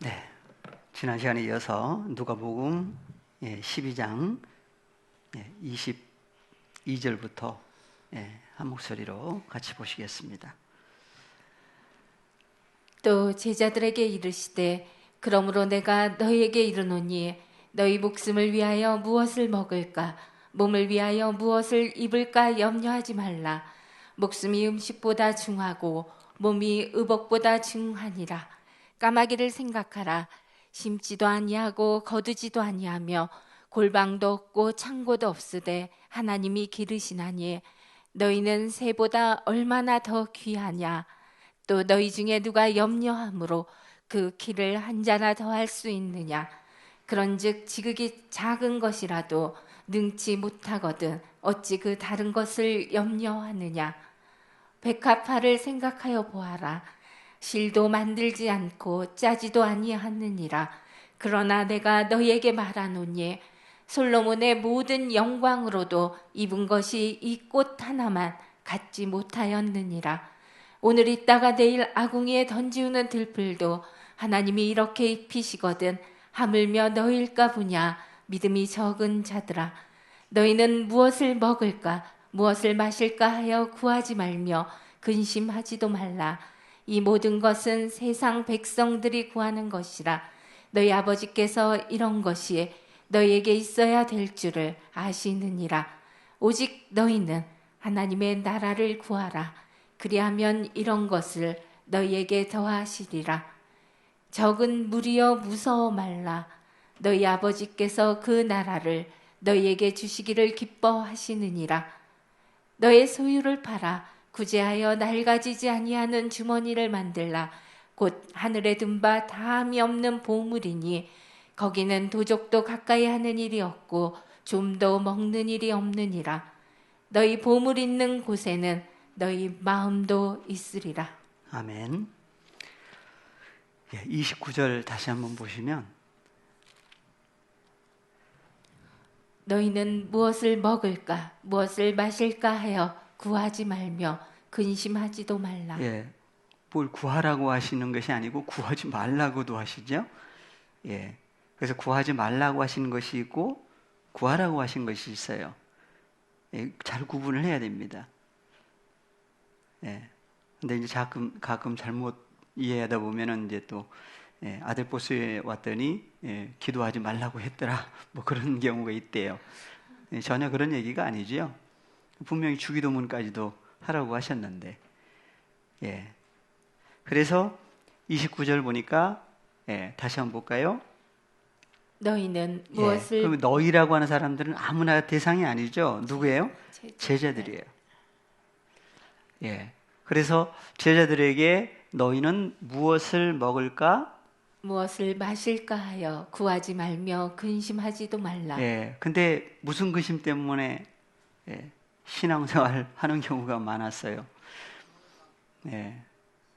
네, 지난 시간에 이어서 누가복음 12장 22절부터 한 목소리로 같이 보시겠습니다. 또 제자들에게 이르시되 그러므로 내가 너희에게 이르노니 너희 목숨을 위하여 무엇을 먹을까 몸을 위하여 무엇을 입을까 염려하지 말라. 목숨이 음식보다 중하고 몸이 의복보다 중하니라. 까마귀를 생각하라. 심지도 아니하고 거두지도 아니하며 골방도 없고 창고도 없으되 하나님이 기르시나니 너희는 새보다 얼마나 더 귀하냐. 또 너희 중에 누가 염려함으로 그 키를 한 자나 더 할 수 있느냐. 그런즉 지극히 작은 것이라도 능치 못하거든 어찌 그 다른 것을 염려하느냐. 백합화를 생각하여 보아라. 실도 만들지 않고 짜지도 아니하느니라. 그러나 내가 너희에게 말하노니 솔로몬의 모든 영광으로도 입은 것이 이 꽃 하나만 갖지 못하였느니라. 오늘 있다가 내일 아궁이에 던지우는 들풀도 하나님이 이렇게 입히시거든 하물며 너희일까 보냐. 믿음이 적은 자들아, 너희는 무엇을 먹을까 무엇을 마실까 하여 구하지 말며 근심하지도 말라. 이 모든 것은 세상 백성들이 구하는 것이라. 너희 아버지께서 이런 것이 너희에게 있어야 될 줄을 아시느니라. 오직 너희는 하나님의 나라를 구하라. 그리하면 이런 것을 너희에게 더하시리라. 적은 무리여 무서워 말라. 너희 아버지께서 그 나라를 너희에게 주시기를 기뻐하시느니라. 너의 소유를 팔아 구제하여 낡아지지 아니하는 주머니를 만들라. 곧 하늘에 든 바 다함이 없는 보물이니 거기는 도적도 가까이 하는 일이 없고 좀도 먹는 일이 없느니라. 너희 보물 있는 곳에는 너희 마음도 있으리라. 아멘. 29절 다시 한번 보시면 너희는 무엇을 먹을까 무엇을 마실까 하여 구하지 말며 근심하지도 말라. 뭘 구하라고 하시는 것이 아니고 구하지 말라고도 하시죠. 그래서 구하지 말라고 하시는 것이 있고 구하라고 하신 것이 있어요. 잘 구분을 해야 됩니다. 근데 이제 가끔 잘못 이해하다 보면은 이제 또 아들 보스에 왔더니 기도하지 말라고 했더라, 뭐 그런 경우가 있대요. 전혀 그런 얘기가 아니지요. 분명히 주기도문까지도 하라고 하셨는데, 그래서 29절 보니까 다시 한번 볼까요? 너희는 무엇을 그럼 너희라고 하는 사람들은 아무나 대상이 아니죠. 누구예요? 제자들이에요. 그래서 제자들에게 너희는 무엇을 먹을까? 무엇을 마실까 하여 구하지 말며 근심하지도 말라. 근데 무슨 근심 때문에 신앙생활 하는 경우가 많았어요.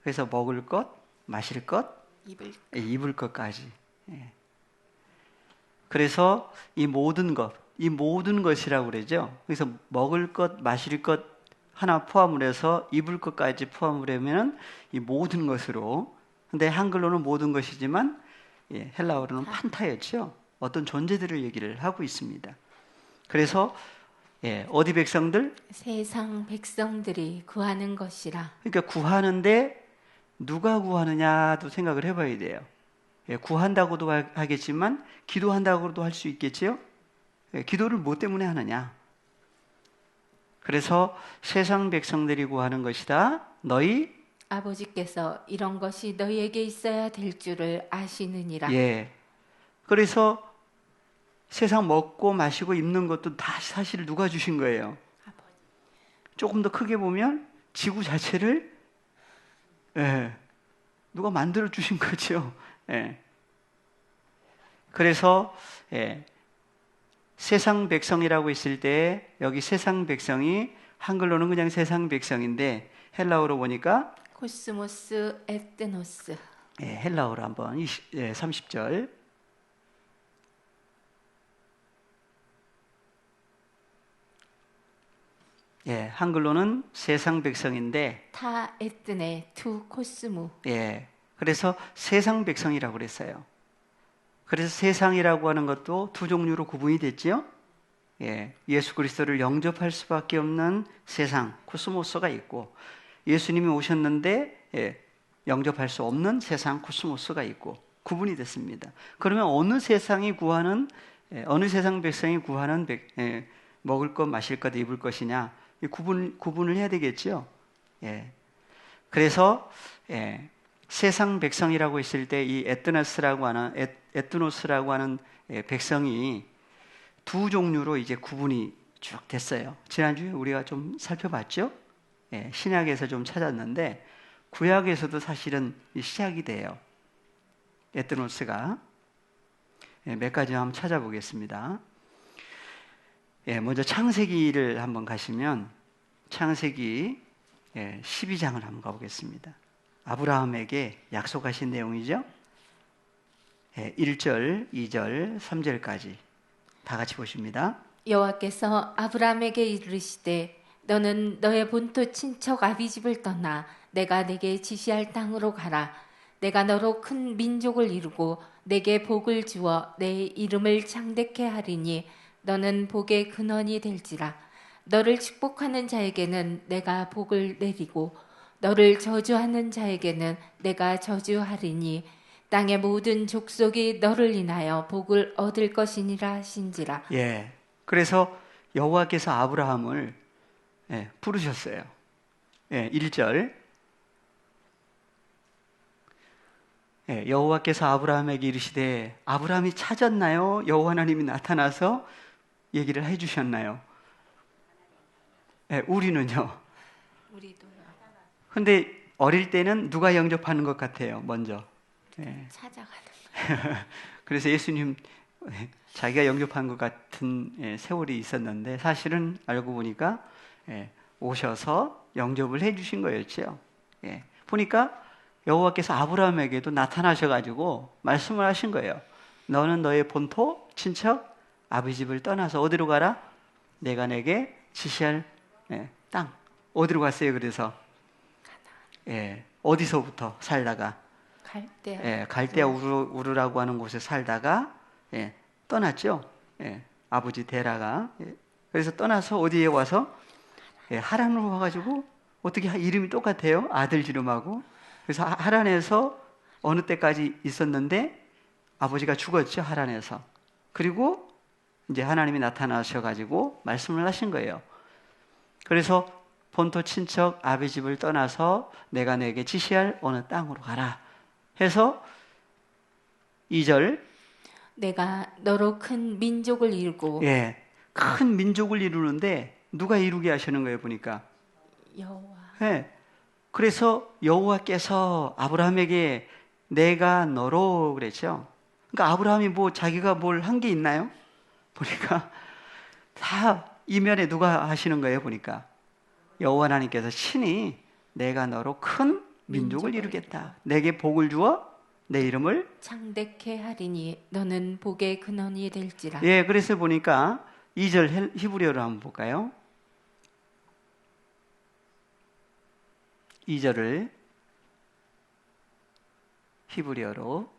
그래서 먹을 것, 마실 것, 입을 것까지. 그래서 이 모든 것이라고 그러죠. 그래서 먹을 것, 마실 것 하나 포함을 해서 입을 것까지 포함을 하면은 이 모든 것으로. 근데 한글로는 모든 것이지만 헬라어로는 판타였죠. 어떤 존재들을 얘기를 하고 있습니다. 그래서 어디 백성들? 세상 백성들이 구하는 것이라. 그러니까 구하는데 누가 구하느냐도 생각을 해봐야 돼요. 구한다고도 하겠지만 기도한다고도 할 수 있겠지요. 기도를 뭐 때문에 하느냐? 그래서 세상 백성들이 구하는 것이다. 너희 아버지께서 이런 것이 너희에게 있어야 될 줄을 아시느니라. 그래서 세상 먹고 마시고 입는 것도 다 사실 누가 주신 거예요? 아버지. 조금 더 크게 보면 지구 자체를 누가 만들어 주신 거죠. 그래서 세상 백성이라고 했을 때 여기 세상 백성이 한글로는 그냥 세상 백성인데 헬라어로 보니까 코스모스 에테노스. 헬라어로 한번 30절. 한글로는 세상 백성인데 타 에뜨네 투 코스무. 그래서 세상 백성이라고 그랬어요. 그래서 세상이라고 하는 것도 두 종류로 구분이 됐지요. 예, 예수 그리스도를 영접할 수밖에 없는 세상, 코스모스가 있고, 예수님이 오셨는데 영접할 수 없는 세상, 코스모스가 있고 구분이 됐습니다. 그러면 어느 세상 백성이 구하는 먹을 것, 마실 것, 입을 것이냐, 구분을 해야 되겠죠. 예. 그래서 세상 백성이라고 했을 때 이 에트노스라고 하는 백성이 두 종류로 이제 구분이 쭉 됐어요. 지난주에 우리가 좀 살펴봤죠? 신약에서 좀 찾았는데 구약에서도 사실은 시작이 돼요. 에트노스가. 몇 가지 한번 찾아보겠습니다. 먼저 창세기를 한번 가시면 창세기 12장을 한번 가보겠습니다. 아브라함에게 약속하신 내용이죠. 1절, 2절, 3절까지 다 같이 보십니다. 여호와께서 아브라함에게 이르시되 너는 너의 본토 친척 아비집을 떠나 내가 내게 지시할 땅으로 가라. 내가 너로 큰 민족을 이루고 내게 복을 주어 내 이름을 창대케 하리니 너는 복의 근원이 될지라. 너를 축복하는 자에게는 내가 복을 내리고 너를 저주하는 자에게는 내가 저주하리니 땅의 모든 족속이 너를 인하여 복을 얻을 것이니라 하신지라. 예. 그래서 여호와께서 아브라함을 부르셨어요. 1절. 여호와께서 아브라함에게 이르시되 아브라함이 찾았나요? 여호와 하나님이 나타나서 얘기를 해주셨나요? 우리는요. 우리도요. 근데 어릴 때는 누가 영접하는 것 같아요? 먼저. 찾아가는. 그래서 예수님 자기가 영접한 것 같은 세월이 있었는데 사실은 알고 보니까 오셔서 영접을 해주신 거였죠. 보니까 여호와께서 아브라함에게도 나타나셔가지고 말씀을 하신 거예요. 너는 너의 본토, 친척, 아비 집을 떠나서 어디로 가라? 내가 내게 지시할 땅. 어디로 갔어요? 그래서 어디서부터 살다가 갈대아 우르라고 하는 곳에 살다가 떠났죠. 아버지 데라가. 그래서 떠나서 어디에 와서 하란으로 와가지고 어떻게 이름이 똑같아요? 아들 이름하고. 그래서 하란에서 어느 때까지 있었는데 아버지가 죽었죠. 하란에서. 그리고 이제 하나님이 나타나셔가지고 말씀을 하신 거예요. 그래서 본토 친척 아비 집을 떠나서 내가 내게 지시할 어느 땅으로 가라 해서 2절 내가 너로 큰 민족을 이루고 큰 민족을 이루는데 누가 이루게 하시는 거예요? 보니까 여호와. 그래서 여호와께서 아브라함에게 내가 너로 그랬죠. 그러니까 아브라함이 뭐 자기가 뭘 한 게 있나요? 보니까 다 이면에 누가 하시는 거예요? 보니까 여호와 하나님께서 친히 내가 너로 큰 민족을 이루겠다. 내게 복을 주어 내 이름을 창대케 하리니 너는 복의 근원이 될지라. 그래서 보니까 2절 히브리어로 한번 볼까요? 2절을 히브리어로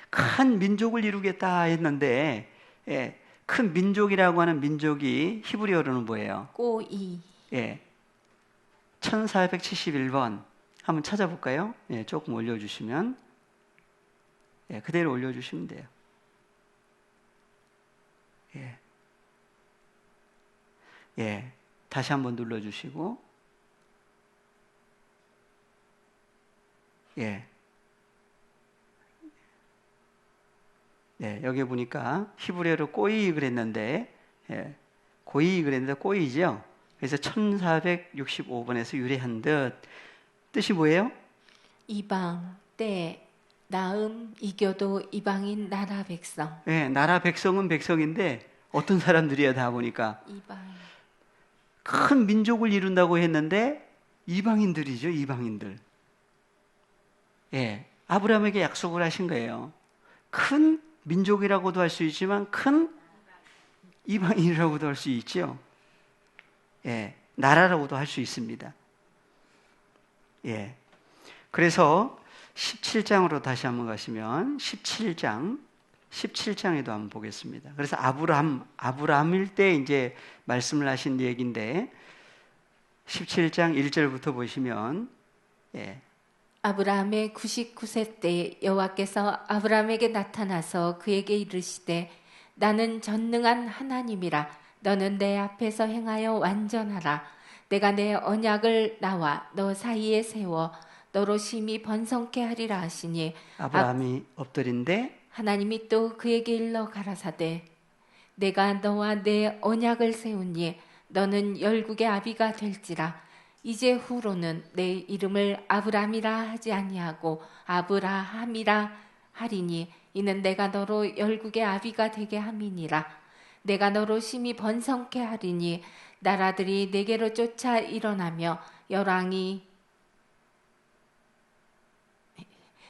큰 민족을 이루겠다 했는데 큰 민족이라고 하는 민족이 히브리어로는 뭐예요? 꼬이. 1471번 한번 찾아볼까요? 조금 올려주시면 그대로 올려주시면 돼요. 다시 한번 눌러주시고 여기 보니까 히브리어로 꼬이 그랬는데 고이 그랬는데 꼬이죠. 그래서 1465번에서 유래한 듯 뜻이 뭐예요? 이방, 때, 나음, 이교도 이방인 나라 백성. 나라 백성은 백성인데 어떤 사람들이야 다 보니까 이방. 큰 민족을 이룬다고 했는데 이방인들이죠. 이방인들. 아브라함에게 약속을 하신 거예요. 큰 민족이라고도 할 수 있지만 큰 이방인이라고도 할 수 있죠. 나라라고도 할 수 있습니다. 그래서 17장으로 다시 한번 가시면 17장에도 한번 보겠습니다. 그래서 아브라함일 때 이제 말씀을 하신 얘기인데 17장 1절부터 보시면 아브라함의 99세 때 여호와께서 아브라함에게 나타나서 그에게 이르시되 나는 전능한 하나님이라 너는 내 앞에서 행하여 완전하라 내가 내 언약을 나와 너 사이에 세워 너로 심히 번성케 하리라 하시니 아브라함이 엎드린데 하나님이 또 그에게 일러 가라사대 내가 너와 내 언약을 세우니 너는 열국의 아비가 될지라 이제 후로는 내 이름을 아브람이라 하지 아니하고 아브라함이라 하리니 이는 내가 너로 열국의 아비가 되게 함이니라 내가 너로 심히 번성케 하리니 나라들이 내게로 쫓아 일어나며 열왕이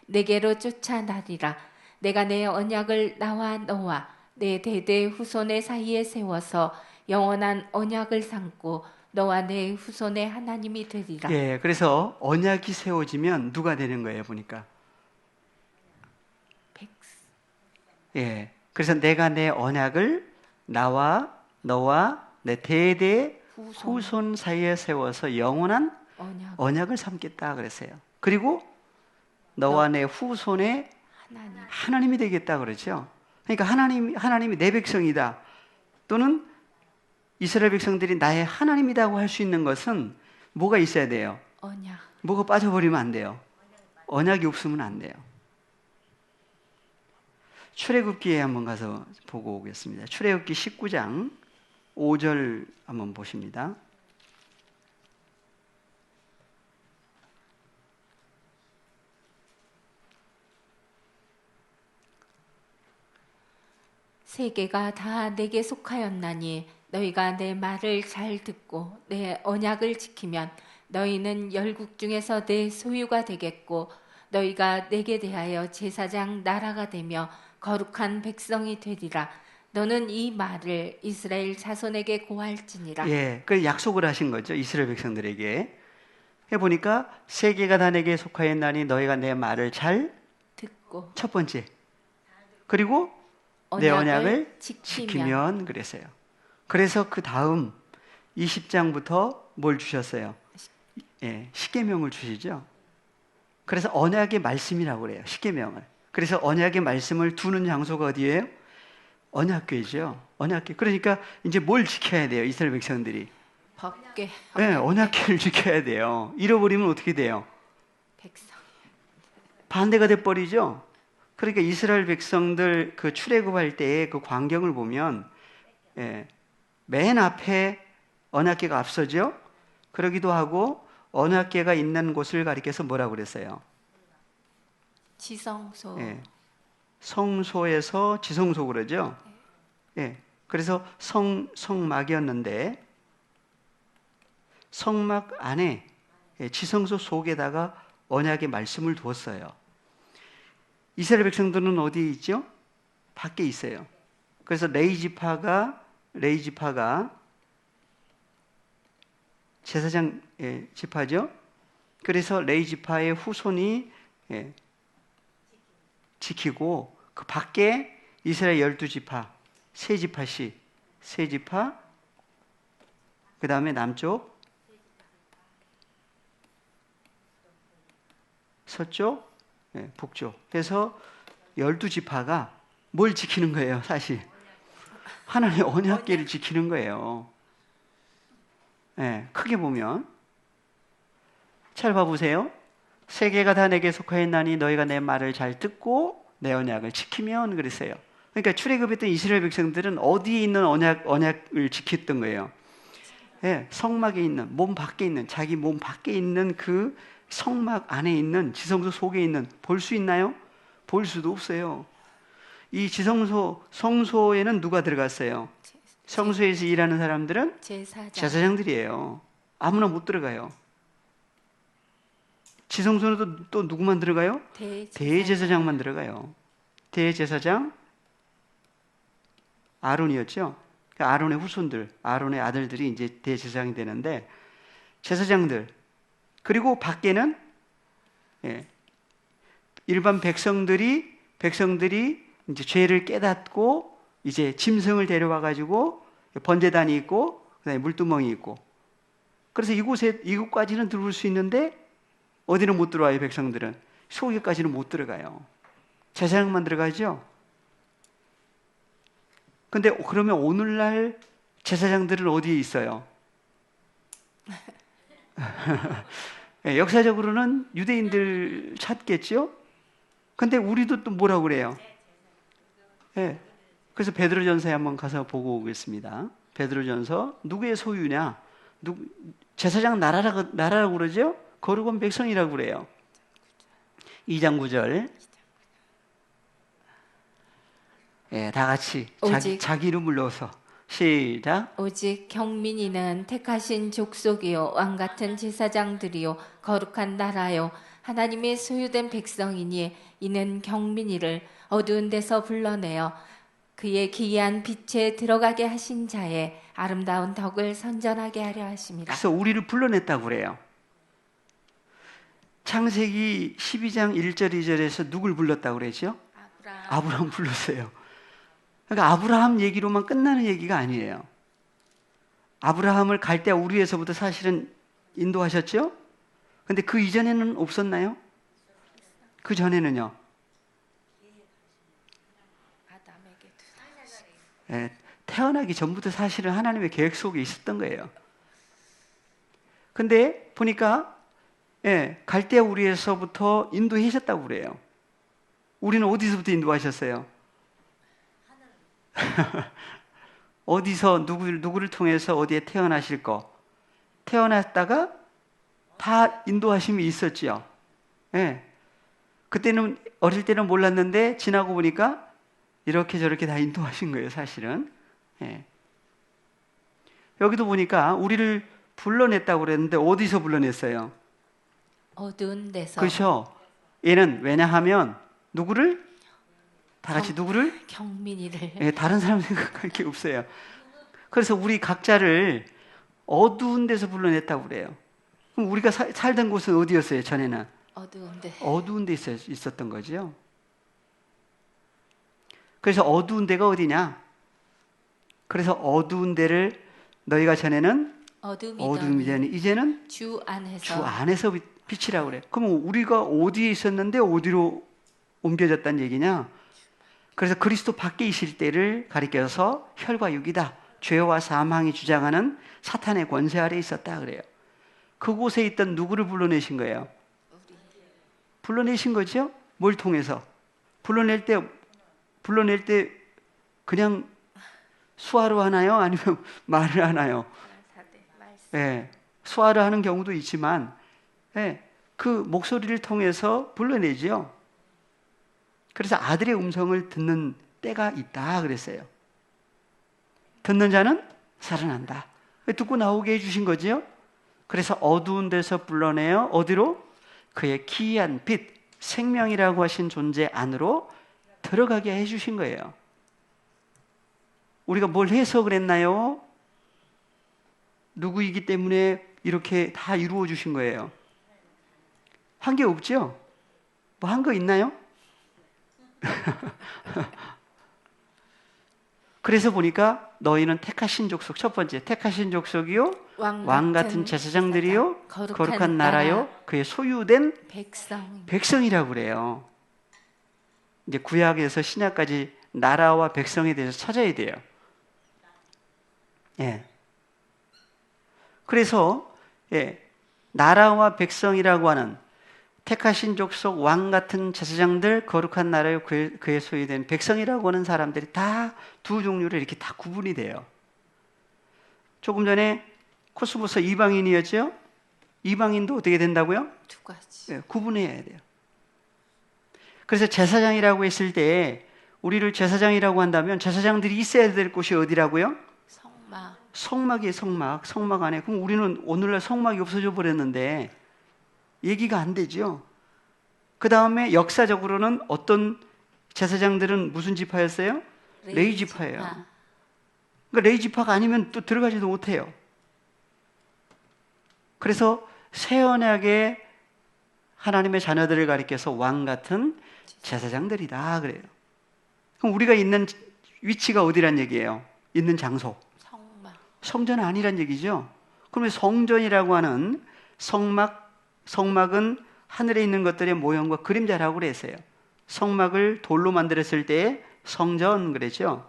내게로 쫓아나리라 내가 내 언약을 나와 너와 내 대대 후손의 사이에 세워서 영원한 언약을 삼고 너와 내 후손의 하나님이 되리라. 예, 그래서 언약이 세워지면 누가 되는 거예요, 보니까. 예, 그래서 내가 내 언약을 나와 너와 내 대대 후손 사이에 세워서 영원한 언약을 삼겠다 그랬어요. 그리고 너와 내 후손의 하나님이 되겠다 그러죠. 그러니까 하나님이 내 백성이다. 또는 이스라엘 백성들이 나의 하나님이라고 할 수 있는 것은 뭐가 있어야 돼요? 언약. 뭐가 빠져버리면 안 돼요. 언약이 없으면 안 돼요. 출애굽기에 한번 가서 보고 오겠습니다. 출애굽기 19장 5절 한번 보십니다. 세계가 다 내게 속하였나니 너희가 내 말을 잘 듣고 내 언약을 지키면 너희는 열국 중에서 내 소유가 되겠고 너희가 내게 대하여 제사장 나라가 되며 거룩한 백성이 되리라. 너는 이 말을 이스라엘 자손에게 고할지니라. 예, 그 약속을 하신 거죠. 이스라엘 백성들에게. 해보니까 세계가 다 내게 속하였나니 너희가 내 말을 잘 듣고 첫 번째. 그리고 내 언약을 지키면 그랬어요. 그래서 그 다음 20장부터 뭘 주셨어요? 예, 십계명을 주시죠. 그래서 언약의 말씀이라고 그래요. 십계명을. 그래서 언약의 말씀을 두는 장소가 어디예요? 언약궤죠. 언약궤. 그러니까 이제 뭘 지켜야 돼요? 이스라엘 백성들이. 법궤. 네, 언약궤를 지켜야 돼요. 잃어버리면 어떻게 돼요? 백성. 반대가 돼버리죠. 그러니까 이스라엘 백성들 그 출애굽할 때의 그 광경을 보면 맨 앞에 언약궤가 앞서죠. 그러기도 하고 언약궤가 있는 곳을 가리켜서 뭐라고 그랬어요? 지성소. 성소에서 지성소 그러죠. 그래서 성막이었는데 성막 안에 지성소 속에다가 언약의 말씀을 두었어요. 이스라엘 백성들은 어디 있죠? 밖에 있어요. 그래서 레위 지파가 제사장 지파죠. 그래서 레위 지파의 후손이 지키고 그 밖에 이스라엘 12지파, 세 지파, 그 다음에 남쪽, 서쪽, 북쪽. 그래서 12지파가 뭘 지키는 거예요, 사실? 하나님의 언약궤를 지키는 거예요. 크게 보면. 잘 봐보세요. 세계가 다 내게 속하였나니 너희가 내 말을 잘 듣고 내 언약을 지키면 그랬어요. 그러니까 출애굽했던 이스라엘 백성들은 어디에 있는 언약을 지켰던 거예요? 성막에 있는, 몸 밖에 있는, 자기 몸 밖에 있는 그 성막 안에 있는 지성소 속에 있는, 볼 수 있나요? 볼 수도 없어요. 이 지성소, 성소에는 누가 들어갔어요? 성소에서 일하는 사람들은 제사장들이에요. 아무나 못 들어가요. 지성소는 또 누구만 들어가요? 대제사장만 들어가요. 대제사장 아론이었죠. 아론의 후손들, 아론의 아들들이 이제 대제사장이 되는데 제사장들, 그리고 밖에는 예. 일반 백성들이 이제 죄를 깨닫고 이제 짐승을 데려와 가지고 번제단이 있고 그다음에 물두멍이 있고 그래서 이곳까지는 들어올 수 있는데 어디는 못 들어와요. 백성들은 소기까지는 못 들어가요. 제사장만 들어가죠. 근데 그러면 오늘날 제사장들은 어디에 있어요? 네, 역사적으로는 유대인들 찾겠죠. 근데 우리도 또 뭐라고 그래요? 네, 그래서 베드로전서에 한번 가서 보고 오겠습니다. 베드로전서 누구의 소유냐? 제사장 나라라고 그러죠? 거룩한 백성이라고 그래요. 2장 9절. 예, 다 같이 자기 이름을 넣어서 시작. 오직 경민이는 택하신 족속이요 왕 같은 제사장들이요 거룩한 나라요 하나님의 소유된 백성이니 이는 경민이를 어두운 데서 불러내어 그의 기이한 빛에 들어가게 하신 자의 아름다운 덕을 선전하게 하려 하심이라. 그래서 우리를 불러냈다고 그래요. 창세기 12장 1절 2절에서 누굴 불렀다고 그랬죠? 아브라함 불렀어요. 그러니까 아브라함 얘기로만 끝나는 얘기가 아니에요. 아브라함을 갈대아 우르에서부터 사실은 인도하셨죠? 근데 그 이전에는 없었나요? 그 전에는요? 네, 태어나기 전부터 사실은 하나님의 계획 속에 있었던 거예요. 근데 보니까 갈대아 우르에서부터 인도하셨다고 그래요. 우리는 어디서부터 인도하셨어요? 어디서 누구를 통해서 어디에 태어나실 거 태어났다가 다 인도하심이 있었지요. 예. 그때는 어릴 때는 몰랐는데 지나고 보니까 이렇게 저렇게 다 인도하신 거예요, 사실은. 예. 여기도 보니까 우리를 불러냈다고 그랬는데 어디서 불러냈어요? 어두운 데서. 그렇죠. 얘는 왜냐하면 누구를? 다 같이 누구를? 경민이를. 예, 다른 사람 생각할 게 없어요. 그래서 우리 각자를 어두운 데서 불러냈다고 그래요. 그럼 우리가 살던 곳은 어디였어요, 전에는? 어두운 데 있었던 거죠. 그래서 어두운 데가 어디냐? 그래서 어두운 데를 너희가 전에는 어둠이더니 이제는 주 안에서 빛이라고 그래. 그럼 우리가 어디에 있었는데 어디로 옮겨졌다는 얘기냐? 그래서 그리스도 밖에 있을 때를 가리켜서 혈과 육이다. 죄와 사망이 주장하는 사탄의 권세 아래 있었다 그래요. 그곳에 있던 누구를 불러내신 거예요? 불러내신 거죠? 뭘 통해서? 불러낼 때 그냥 수화로 하나요? 아니면 말을 하나요? 네, 수화를 하는 경우도 있지만 그 목소리를 통해서 불러내죠. 그래서 아들의 음성을 듣는 때가 있다 그랬어요. 듣는 자는 살아난다. 듣고 나오게 해주신 거죠. 그래서 어두운 데서 불러내어 어디로? 그의 기이한 빛, 생명이라고 하신 존재 안으로 들어가게 해주신 거예요. 우리가 뭘 해석을 했나요? 누구이기 때문에 이렇게 다 이루어 주신 거예요. 한 게 없죠? 뭐 한 거 있나요? 그래서 보니까 너희는 택하신 족속, 첫 번째 택하신 족속이요 왕 같은 제사장들이요 거룩한 나라요 그의 소유된 백성이라고 그래요. 이제 구약에서 신약까지 나라와 백성에 대해서 찾아야 돼요. 예. 그래서 나라와 백성이라고 하는 택하신 족속 왕 같은 제사장들 거룩한 나라요 그의 소유된 백성이라고 하는 사람들이 다 두 종류로 이렇게 다 구분이 돼요. 조금 전에 코스모스 이방인이었죠? 이방인도 어떻게 된다고요? 두 가지. 네, 구분해야 돼요. 그래서 제사장이라고 했을 때 우리를 제사장이라고 한다면 제사장들이 있어야 될 곳이 어디라고요? 성막이에요, 성막. 성막 안에. 그럼 우리는 오늘날 성막이 없어져 버렸는데 얘기가 안 되죠. 그 다음에 역사적으로는 어떤 제사장들은 무슨 지파였어요? 레위 지파예요. 그러니까 레위 지파가 아니면 또 들어가지도 못해요. 그래서 새 언약의 하나님의 자녀들을 가리켜서 왕 같은 제사장들이다 그래요. 그럼 우리가 있는 위치가 어디란 얘기예요? 있는 장소. 성막. 성전 아니란 얘기죠. 그러면 성전이라고 하는 성막은 하늘에 있는 것들의 모형과 그림자라고 그랬어요. 성막을 돌로 만들었을 때 성전 그랬죠.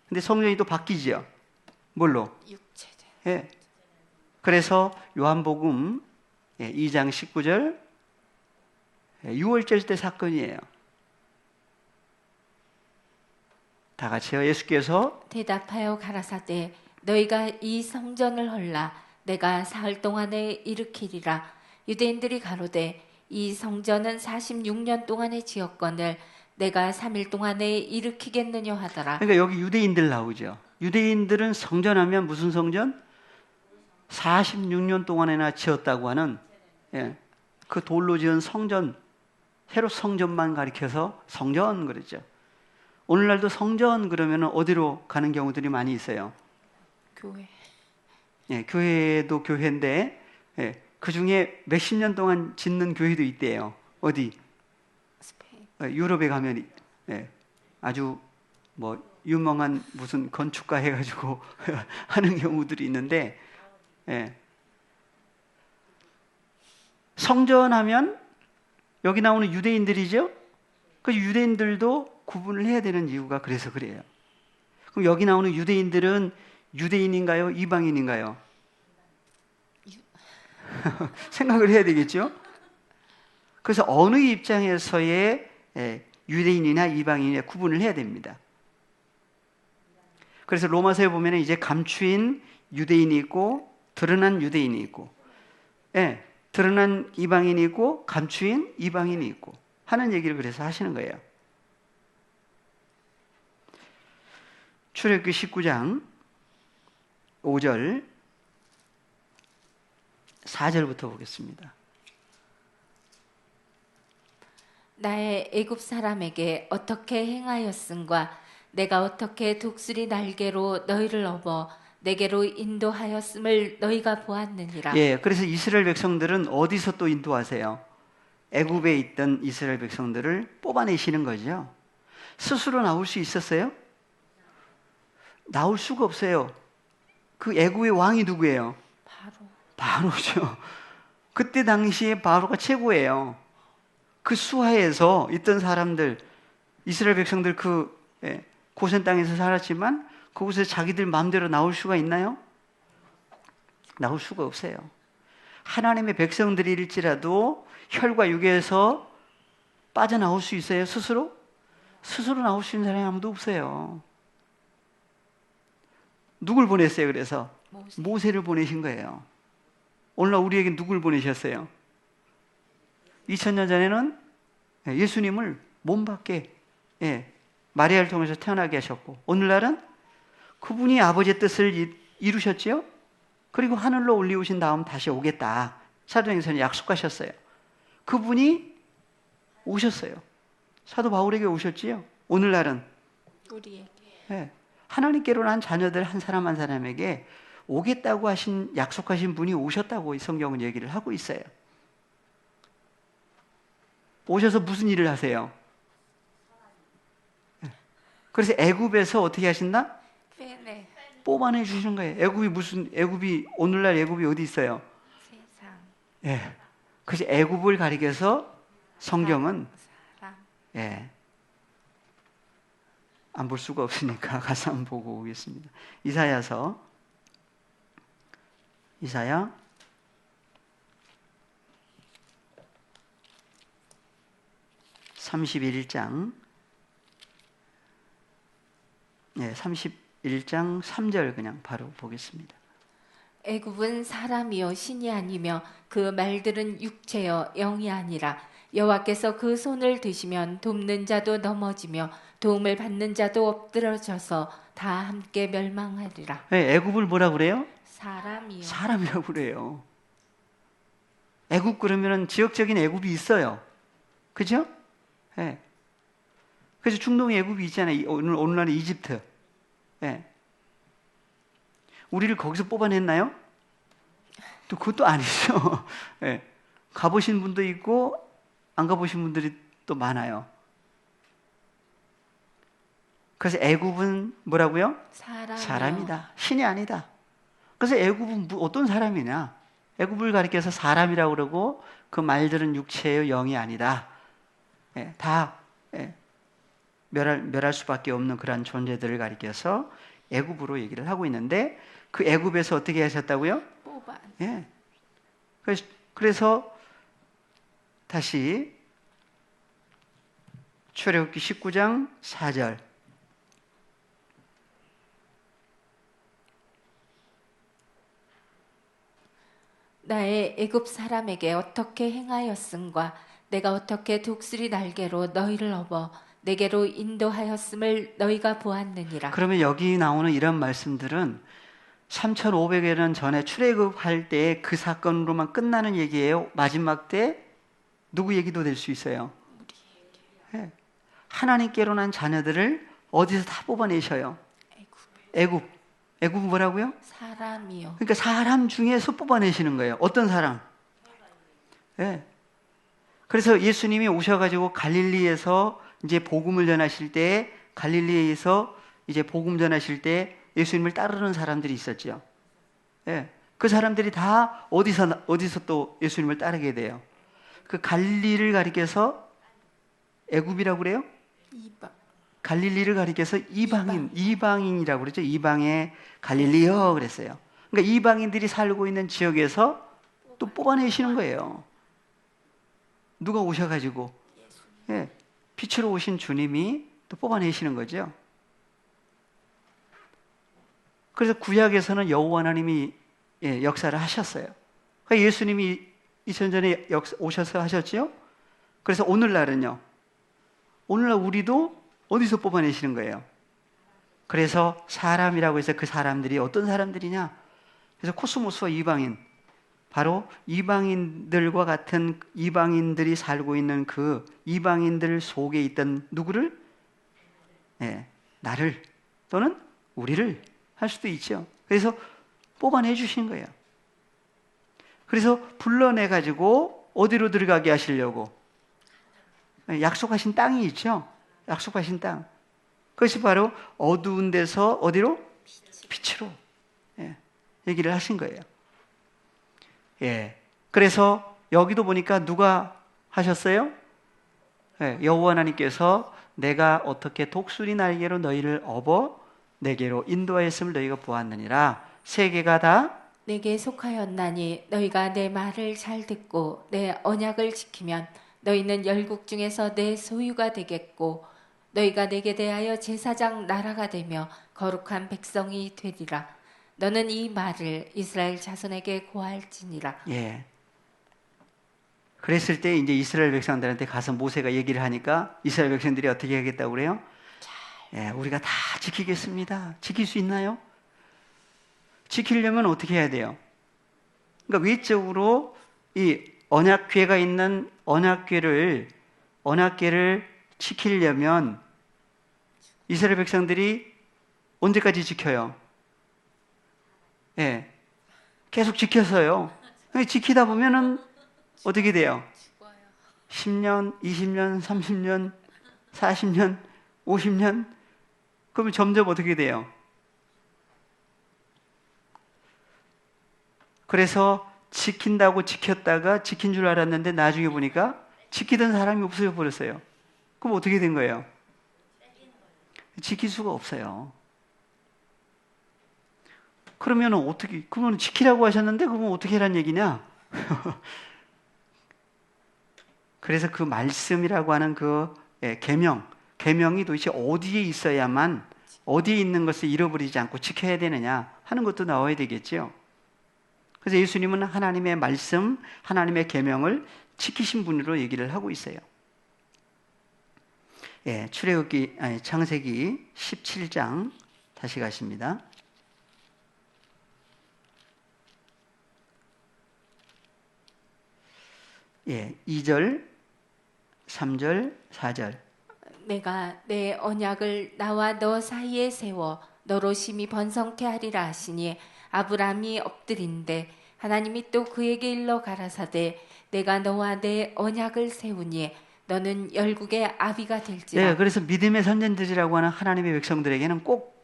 근데 성전이 또 바뀌죠. 뭘로? 육체제. 예. 그래서 요한복음 2장 19절 6월절 때 사건이에요. 다 같이요. 예수께서 대답하여 가라사대 너희가 이 성전을 헐라 내가 사흘 동안에 일으키리라. 유대인들이 가로되 이 성전은 46년 동안에 지었거늘 내가 3일 동안에 일으키겠느냐 하더라. 그러니까 여기 유대인들 나오죠. 유대인들은 성전하면 무슨 성전? 46년 동안이나 지었다고 하는 그 돌로 지은 성전, 새로 성전만 가리켜서 성전 그러죠. 오늘날도 성전 그러면 어디로 가는 경우들이 많이 있어요. 교회. 교회도 교회인데 그 중에 몇십 년 동안 짓는 교회도 있대요. 어디? 스페인. 유럽에 가면 아주 뭐 유명한 무슨 건축가 해가지고 하는 경우들이 있는데 성전하면 여기 나오는 유대인들이죠. 그 유대인들도 구분을 해야 되는 이유가 그래서 그래요. 그럼 여기 나오는 유대인들은 유대인인가요? 이방인인가요? 생각을 해야 되겠죠. 그래서 어느 입장에서의 유대인이나 이방인의 구분을 해야 됩니다. 그래서 로마서에 보면 이제 감추인 유대인이 있고 드러난 유대인이 있고 드러난 이방인이 있고 감추인 이방인이 있고 하는 얘기를 그래서 하시는 거예요. 출애굽기 19장 5절 4절부터 보겠습니다. 나의 애굽 사람에게 어떻게 행하였음과 내가 어떻게 독수리 날개로 너희를 업어 내게로 인도하였음을 너희가 보았느니라. 그래서 이스라엘 백성들은 어디서 또 인도하세요? 애굽에 있던 이스라엘 백성들을 뽑아내시는 거죠. 스스로 나올 수 있었어요? 나올 수가 없어요. 그 애굽의 왕이 누구예요? 바로죠. 그때 당시에 바로가 최고예요. 그 수하에서 있던 사람들, 이스라엘 백성들 그 고센 땅에서 살았지만 그곳에서 자기들 마음대로 나올 수가 있나요? 나올 수가 없어요. 하나님의 백성들일지라도 혈과 육에서 빠져나올 수 있어요? 스스로? 스스로 나올 수 있는 사람이 아무도 없어요. 누굴 보냈어요? 그래서 모세를 보내신 거예요. 오늘날 우리에게 누굴 보내셨어요? 2000년 전에는 예수님을 몸 밖에 마리아를 통해서 태어나게 하셨고 오늘날은 그분이 아버지의 뜻을 이루셨지요. 그리고 하늘로 올리우신 다음 다시 오겠다. 사도행전에 약속하셨어요. 그분이 오셨어요. 사도 바울에게 오셨지요. 오늘날은 우리에게 하나님께로 난 자녀들 한 사람 한 사람에게 오겠다고 하신 약속하신 분이 오셨다고 이 성경은 얘기를 하고 있어요. 오셔서 무슨 일을 하세요? 그래서 애굽에서 어떻게 하신다? 뽑아내 주시는 거예요. 애굽이 오늘날 애굽이 어디 있어요? 세상. 그래서 애굽을 가리켜서 성경은 안 볼 수가 없으니까 가서 한번 보고 오겠습니다. 이사야 31장 31장 3절 그냥 바로 보겠습니다. 애굽은 사람이요 신이 아니며 그 말들은 육체여 영이 아니라 여호와께서 그 손을 드시면 돕는 자도 넘어지며 도움을 받는 자도 엎드러져서 다 함께 멸망하리라. 애굽을 뭐라 그래요? 사람이요. 사람이라고 그래요. 애굽 그러면은 지역적인 애굽이 있어요. 그죠? 그래서 중동 애굽이 있잖아요. 오늘날의 이집트. 우리를 거기서 뽑아냈나요? 또 그것도 아니죠. 가보신 분도 있고 안 가보신 분들이 또 많아요. 그래서 애굽은 뭐라고요? 사람이다. 신이 아니다. 그래서 애굽은 어떤 사람이냐? 애굽을 가리켜서 사람이라고 그러고 그 말들은 육체의 영이 아니다. 예, 다 멸할 수밖에 없는 그러한 존재들을 가리켜서 애굽으로 얘기를 하고 있는데 그 애굽에서 어떻게 하셨다고요? 뽑아. 예. 그래서 다시 출애굽기 19장 4절. 나의 애굽 사람에게 어떻게 행하였음과 내가 어떻게 독수리 날개로 너희를 업어 내게로 인도하였음을 너희가 보았느니라. 그러면 여기 나오는 이런 말씀들은 3,500여 년 전에 출애굽할 때 그 사건으로만 끝나는 얘기예요. 마지막 때 누구 얘기도 될 수 있어요. 예. 하나님께로 난 자녀들을 어디서 다 뽑아내셔요. 애굽 뭐라고요? 사람이요. 그러니까 사람 중에서 뽑아내시는 거예요. 어떤 사람? 예. 그래서 예수님이 오셔가지고 갈릴리에서 이제 복음을 전하실 때, 갈릴리에서 이제 복음 전하실 때 예수님을 따르는 사람들이 있었죠. 예. 그 사람들이 다 어디서 또 예수님을 따르게 돼요. 그 갈릴리를 가리켜서 애굽이라고 그래요? 이방. 갈릴리를 가리켜서 이방인이라고 그러죠. 이방의 갈릴리여 그랬어요. 그러니까 이방인들이 살고 있는 지역에서 또 뽑아내시는 거예요. 누가 오셔가지고 예, 빛으로 오신 주님이 또 뽑아내시는 거죠. 그래서 구약에서는 여호와 하나님이 역사를 하셨어요. 그러니까 예수님이 2000년 전에 오셔서 하셨죠. 그래서 오늘날 우리도 어디서 뽑아내시는 거예요? 그래서 사람이라고 해서 그 사람들이 어떤 사람들이냐? 그래서 코스모스와 이방인, 바로 이방인들과 같은 이방인들이 살고 있는 그 이방인들 속에 있던 누구를? 나를 또는 우리를 할 수도 있죠. 그래서 뽑아내 주신 거예요. 그래서 불러내가지고 어디로 들어가게 하시려고? 약속하신 땅이 있죠. 약속하신 땅. 그것이 바로 어두운 데서 어디로? 빛으로. 얘기를 하신 거예요. 그래서 여기도 보니까 누가 하셨어요? 여호와 하나님께서 내가 어떻게 독수리 날개로 너희를 업어 내게로 인도하였음을 너희가 보았느니라. 세계가 다 내게 속하였나니 너희가 내 말을 잘 듣고 내 언약을 지키면 너희는 열국 중에서 내 소유가 되겠고 너희가 내게 대하여 제사장 나라가 되며 거룩한 백성이 되리라. 너는 이 말을 이스라엘 자손에게 고할지니라. 그랬을 때 이제 이스라엘 백성들한테 가서 모세가 얘기를 하니까 이스라엘 백성들이 어떻게 하겠다고 그래요? 우리가 다 지키겠습니다. 지킬 수 있나요? 지키려면 어떻게 해야 돼요? 그러니까 외적으로 이 언약궤가 있는 언약궤를 지키려면 이스라엘 백성들이 언제까지 지켜요? 계속 지켰어요. 지키다 보면은 어떻게 돼요? 10년, 20년, 30년, 40년, 50년? 그러면 점점 어떻게 돼요? 그래서 지킨다고 지켰다가 지킨 줄 알았는데 나중에 보니까 지키던 사람이 없어져 버렸어요. 그럼 어떻게 된 거예요? 지킬 수가 없어요. 그러면 지키라고 하셨는데 그러면 어떻게 하란 얘기냐? 그래서 그 말씀이라고 하는 그 계명이 도대체 어디에 있어야만 어디에 있는 것을 잃어버리지 않고 지켜야 되느냐 하는 것도 나와야 되겠죠. 그래서 예수님은 하나님의 말씀, 하나님의 계명을 지키신 분으로 얘기를 하고 있어요. 창세기 17장 다시 가십니다. 2절, 3절, 4절. 내가 내 언약을 나와 너 사이에 세워 너로 심히 번성케 하리라 하시니 아브라함이 엎드린데 하나님이 또 그에게 일러 가라사대 내가 너와 내 언약을 세우니 너는 열국의 아비가 될지라. 예, 그래서 믿음의 선전들이라고 하는 하나님의 백성들에게는 꼭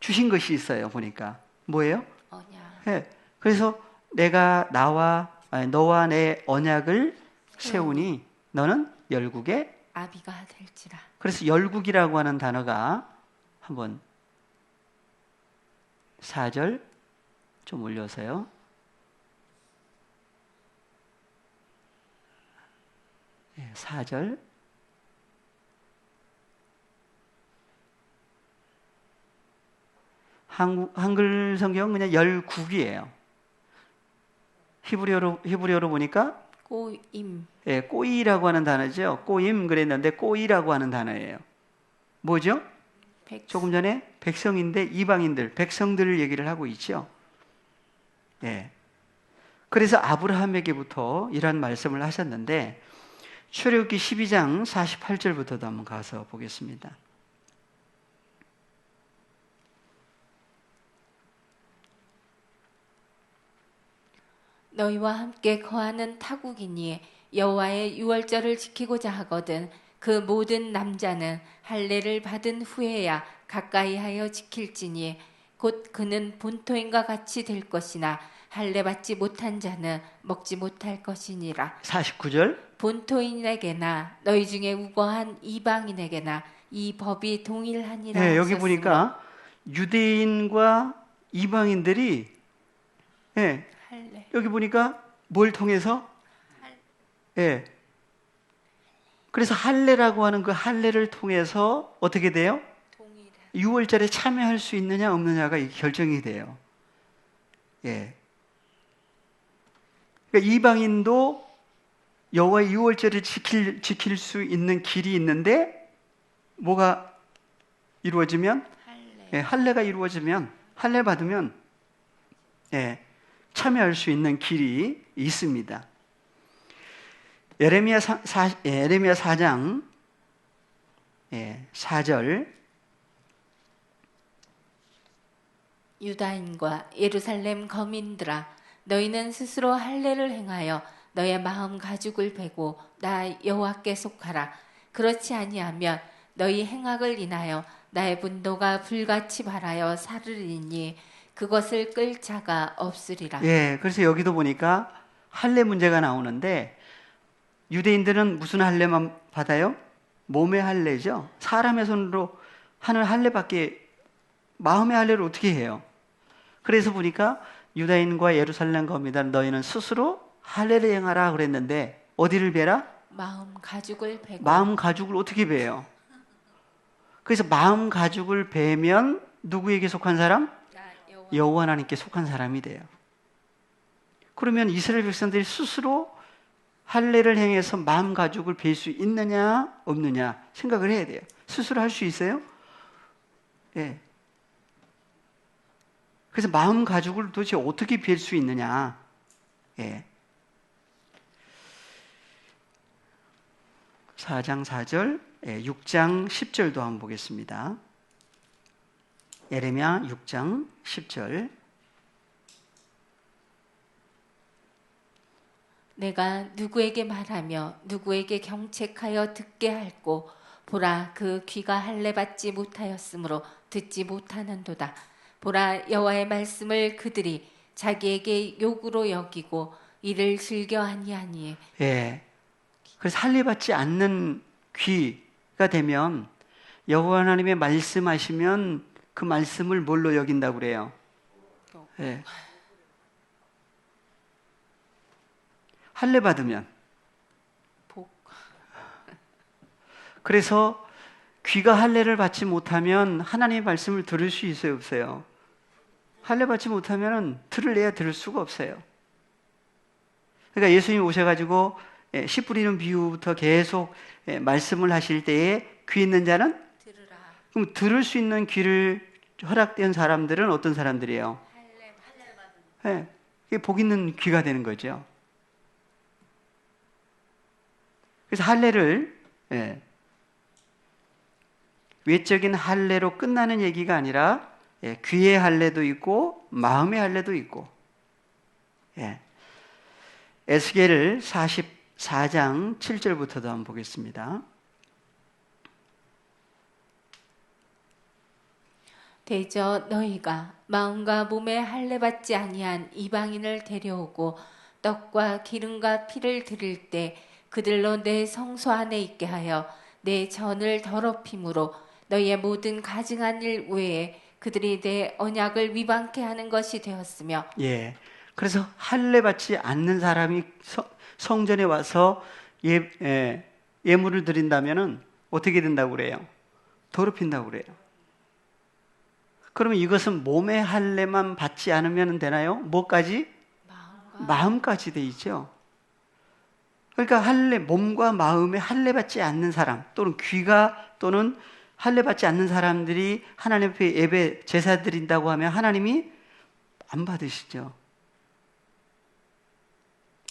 주신 것이 있어요. 보니까 뭐예요? 언약. 예, 그래서 너와 내 언약을 세우니 너는 열국의 아비가 될지라. 그래서 열국이라고 하는 단어가 한번 4절 좀 올려서요. 예, 4절 한글 성경은 그냥 열국이에요. 히브리어로 보니까 꼬임. 예, 꼬이라고 하는 단어죠. 꼬임 그랬는데 꼬이라고 하는 단어예요. 뭐죠? 조금 전에 백성인데 이방인들, 백성들을 얘기를 하고 있죠. 예. 그래서 아브라함에게부터 이런 말씀을 하셨는데 출애굽기 12장 48절부터도 한번 가서 보겠습니다. 너희와 함께 거하는 타국이니 여호와의 유월절을 지키고자 하거든 그 모든 남자는 할례를 받은 후에야 가까이 하여 지킬지니 곧 그는 본토인과 같이 될 것이나 할례 받지 못한 자는 먹지 못할 것이니라. 49절 본토인에게나 너희 중에 우거한 이방인에게나 이 법이 동일하니라. 예, 여기 하셨으므로 보니까 유대인과 이방인들이 예, 할례. 여기 보니까 뭘 통해서 예. 그래서 할례라고 하는 그 할례를 통해서 어떻게 돼요? 동일한. 6월절에 참여할 수 있느냐 없느냐가 결정이 돼요. 예. 그러니까 이방인도 여호와의 6월절을 지킬 수 있는 길이 있는데 뭐가 이루어지면 할례. 예, 할례가 이루어지면 할례 받으면 예, 참여할 수 있는 길이 있습니다. 예레미야 4장 4절 유다인과 예루살렘 거민들아 너희는 스스로 할례를 행하여 너의 마음 가죽을 베고 나 여호와께 속하라. 그렇지 아니하면 너희 행악을 인하여 나의 분노가 불같이 발하여 사르리니 그것을 끌 자가 없으리라. 예, 그래서 여기도 보니까 할례 문제가 나오는데 유대인들은 무슨 할례만 받아요? 몸의 할례죠. 사람의 손으로 하는 할례밖에 마음의 할례를 어떻게 해요? 그래서 보니까 유다인과 예루살렘 거민들 너희는 스스로 할례를 행하라 그랬는데 어디를 베라? 마음 가죽을 베고. 마음 가죽을 어떻게 베요? 그래서 마음 가죽을 베면 누구에게 속한 사람? 여호와 하나님께 속한 사람이 돼요. 그러면 이스라엘 백성들이 스스로 할례를 행해서 마음 가죽을 베일 수 있느냐 없느냐 생각을 해야 돼요. 스스로 할 수 있어요? 예. 그래서 마음 가죽을 도대체 어떻게 빌 수 있느냐? 예. 4장 4절, 6장 10절도 한번 보겠습니다. 예레미야 6장 10절. 내가 누구에게 말하며 누구에게 경책하여 듣게 할꼬 보라 그 귀가 할례 받지 못하였으므로 듣지 못하는도다. 보라 여호와의 말씀을 그들이 자기에게 욕으로 여기고 이를 즐겨 아니하니. 예. 그래서 할례 받지 않는 귀가 되면 여호와 하나님의 말씀하시면 그 말씀을 뭘로 여긴다고 그래요? 예. 할례 받으면 복. 그래서 귀가 할례를 받지 못하면 하나님의 말씀을 들을 수 있어요, 없어요? 할례 받지 못하면 들을래야 들을 수가 없어요. 그러니까 예수님 오셔가지고 씨 뿌리는 비유부터 계속 말씀을 하실 때에 귀 있는 자는 들으라. 그럼 들을 수 있는 귀를 허락된 사람들은 어떤 사람들이에요? 할례 받은. 복 있는 귀가 되는 거죠. 그래서 할례를 외적인 할례로 끝나는 얘기가 아니라 귀의 할례도 있고 마음의 할례도 있고 에스겔 44장 7절부터도 한번 보겠습니다. 대저 너희가 마음과 몸에 할례 받지 아니한 이방인을 데려오고 떡과 기름과 피를 드릴 때 그들로 내 성소 안에 있게 하여 내 전을 더럽힘으로 너희의 모든 가증한 일 외에 그들이 내 언약을 위반케 하는 것이 되었으며. 예. 그래서 할례 받지 않는 사람이 성전에 와서 예물을 드린다면은 어떻게 된다고 그래요? 더럽힌다고 그래요. 그러면 이것은 몸의 할례만 받지 않으면 되나요? 뭐까지? 마음까지 돼 있죠. 그러니까 몸과 마음에 할례 받지 않는 사람, 또는 귀가 또는 할례 받지 않는 사람들이 하나님 앞에 예배 제사 드린다고 하면 하나님이 안 받으시죠.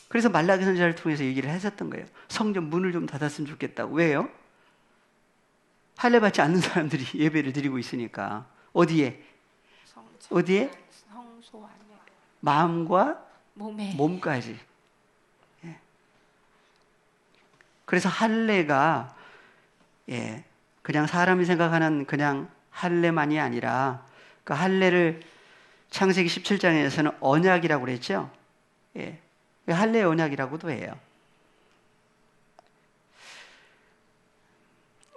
그래서 말라기 선지자를 통해서 얘기를 했었던 거예요. 성전 문을 좀 닫았으면 좋겠다고. 왜요? 할례 받지 않는 사람들이 예배를 드리고 있으니까. 어디에? 어디에? 성소 안에. 마음과 몸에. 몸까지. 예. 그래서 할례가 그냥 사람이 생각하는 그냥 할례만이 아니라 그 할례를 창세기 17장에서는 언약이라고 그랬죠. 예. 할례 언약이라고도 해요.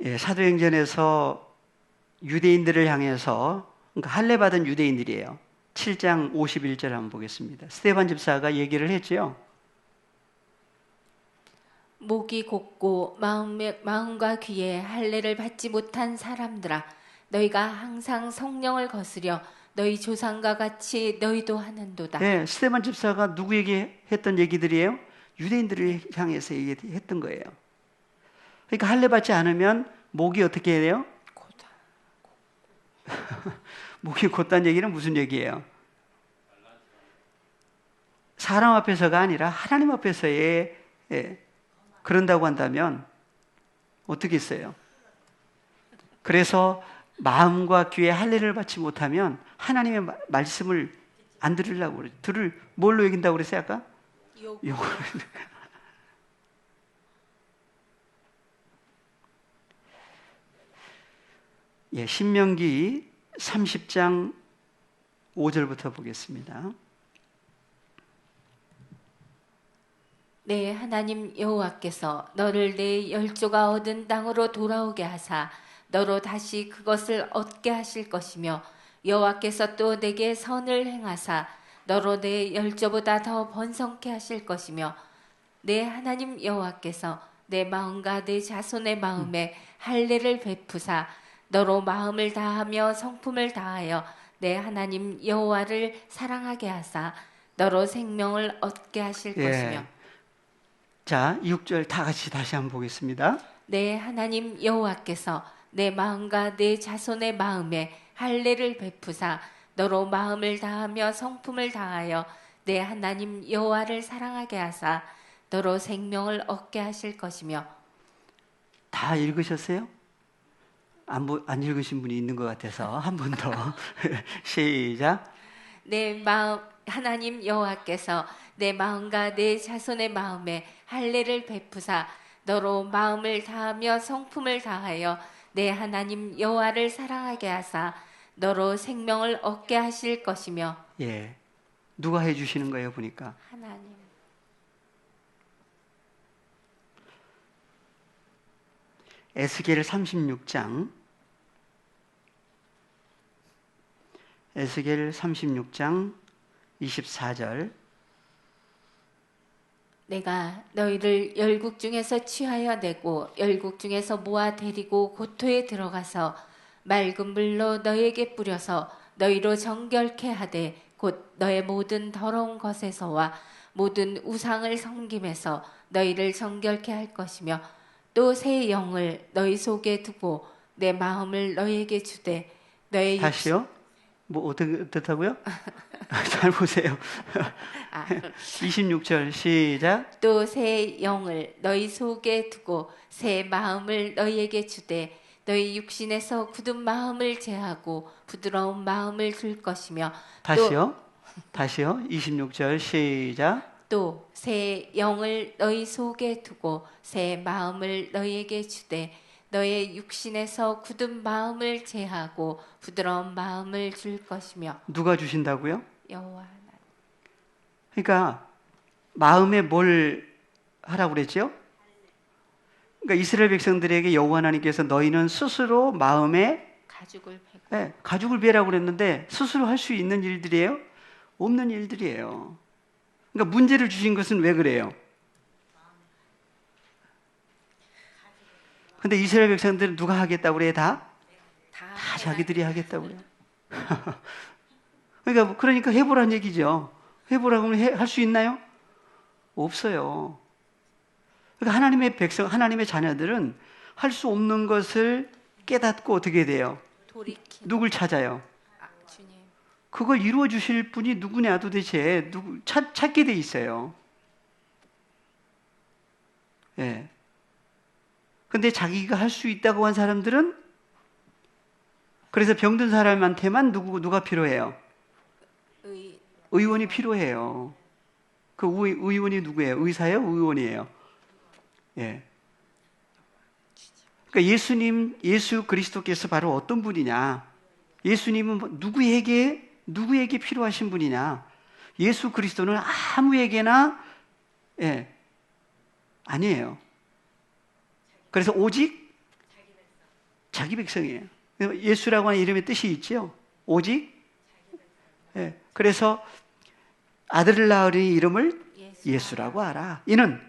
예, 사도행전에서 유대인들을 향해서, 그러니까 할례 받은 유대인들이에요. 7장 51절 한번 보겠습니다. 스데반 집사가 얘기를 했죠. 목이 곧고 마음과 귀에 할례를 받지 못한 사람들아, 너희가 항상 성령을 거스려 너희 조상과 같이 너희도 하는도다. 네, 스데반 집사가 누구에게 했던 얘기들이에요? 유대인들을 향해서 얘기했던 거예요. 그러니까 할례 받지 않으면 목이 어떻게 해요? 목이 곧다는 얘기는 무슨 얘기예요? 사람 앞에서가 아니라 하나님 앞에서의 그런다고 한다면 어떻게 했어요? 그래서 마음과 귀에 할례를 받지 못하면 하나님의 말씀을 안 들으려고 그러죠. 뭘로 여긴다고 그랬어요 아까? 욕으로. 예, 신명기 30장 5절부터 보겠습니다. 내 하나님 여호와께서 너를 내 열조가 얻은 땅으로 돌아오게 하사 너로 다시 그것을 얻게 하실 것이며, 여호와께서 또 내게 선을 행하사 너로 내 열조보다 더 번성케 하실 것이며, 내 하나님 여호와께서 내 마음과 내 자손의 마음에 할례를 베푸사 너로 마음을 다하며 성품을 다하여 내 하나님 여호와를 사랑하게 하사 너로 생명을 얻게 하실 것이며. 자, 6절 다 같이 다시 한번 보겠습니다. 내 하나님 여호와께서 내 마음과 내 자손의 마음에 할례를 베푸사 너로 마음을 다하며 성품을 다하여 내 하나님 여호와를 사랑하게 하사 너로 생명을 얻게 하실 것이며. 다 읽으셨어요? 안 읽으신 분이 있는 것 같아서 한 번 더 시작. 내 마음 하나님 여호와께서 내 마음과 내 자손의 마음에 할례를 베푸사 너로 마음을 다하며 성품을 다하여 내 하나님 여호와를 사랑하게 하사 너로 생명을 얻게 하실 것이며. 예, 누가 해주시는 거예요 보니까? 하나님. 에스겔 36장 24절. 내가 너희를 열국 중에서 취하여 내고 열국 중에서 모아 데리고 고토에 들어가서 맑은 물로 너희에게 뿌려서 너희로 정결케 하되 곧 너의 모든 더러운 것에서와 모든 우상을 섬김에서 너희를 정결케 할 것이며, 또 새 영을 너희 속에 두고 내 마음을 너희에게 주되 너의 다시요? 뭐 어떻다고요? 잘 보세요. 26절 시작. 또 새 영을 너희 속에 두고 새 마음을 너희에게 주되 너희 육신에서 굳은 마음을 제하고 부드러운 마음을 줄 것이며. 다시요? 26절 시작. 또 새 영을 너희 속에 두고 새 마음을 너희에게 주되 너의 육신에서 굳은 마음을 제하고 부드러운 마음을 줄 것이며. 누가 주신다고요? 여호와 하나님. 그러니까 마음에 뭘 하라고 그랬죠? 그러니까 이스라엘 백성들에게 여호와 하나님께서 너희는 스스로 마음에 가죽을 베라고 그랬는데 스스로 할 수 있는 일들이에요? 없는 일들이에요. 그러니까 문제를 주신 것은 왜 그래요? 근데 이스라엘 백성들은 누가 하겠다고 그래? 다 자기들이 하겠다고 그래요. 그러니까 해보라는 얘기죠. 해보라고 하면 할 수 있나요? 없어요. 그러니까 하나님의 백성, 하나님의 자녀들은 할 수 없는 것을 깨닫고 어떻게 돼요? 누굴 찾아요? 주님. 그걸 이루어 주실 분이 누구냐 도대체 찾게 돼 있어요. 예. 근데 자기가 할 수 있다고 한 사람들은 그래서 병든 사람한테만 누가 필요해요? 의원이 필요해요. 그 의원이 누구예요? 의사예요? 의원이에요? 예. 그러니까 예수 그리스도께서 바로 어떤 분이냐? 예수님은 누구에게 필요하신 분이냐? 예수 그리스도는 아무에게나, 예, 아니에요. 그래서 오직 자기 백성이에요. 예수라고 하는 이름의 뜻이 있죠? 오직, 예. 그래서 아들을 낳으리 이름을 예수라고 하라. 이는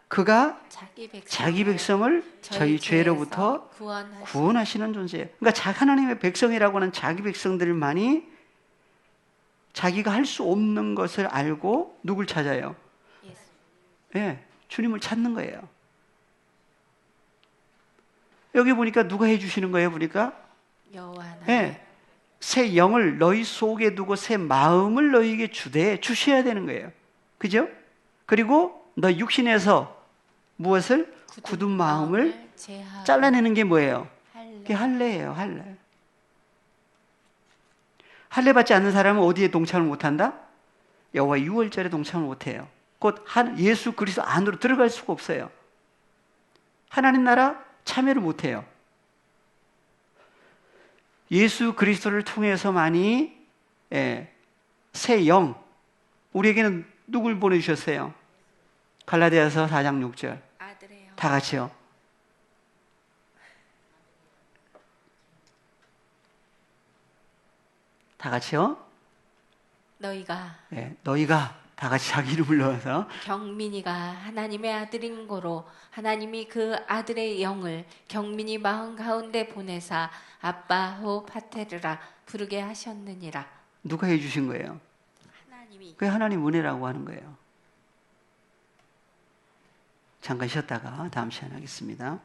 그가 자기 백성을 저희 죄로부터 구원하시는 존재예요. 그러니까 하나님의 백성이라고 하는 자기 백성들만이 자기가 할 수 없는 것을 알고 누굴 찾아요? 예, 주님을 찾는 거예요. 여기 보니까 누가 해주시는 거예요? 보니까 예, 새 영을 너희 속에 두고 새 마음을 너희에게 주셔야 되는 거예요. 그죠? 그리고 너 육신에서 무엇을? 굳은 마음을 잘라내는 게 뭐예요? 그게 할례예요. 할례. 할례 받지 않는 사람은 어디에 동참을 못한다? 여호와 유월절에 동참을 못해요. 곧 예수 그리스도 안으로 들어갈 수가 없어요. 하나님 나라 참여를 못해요. 예수 그리스도를 통해서만이 새 영, 우리에게는 누굴 보내주셨어요? 갈라디아서 4장 6절. 아들이요. 다 같이요. 다 같이요. 너희가 다 같이 자기 이름을 넣어서 경민이가 하나님의 아들인 고로 하나님이 그 아들의 영을 경민이 마음 가운데 보내사 아빠호 파테르라 부르게 하셨느니라. 누가 해주신 거예요? 하나님이. 그게 하나님 은혜라고 하는 거예요. 잠깐 쉬었다가 다음 시간에 하겠습니다.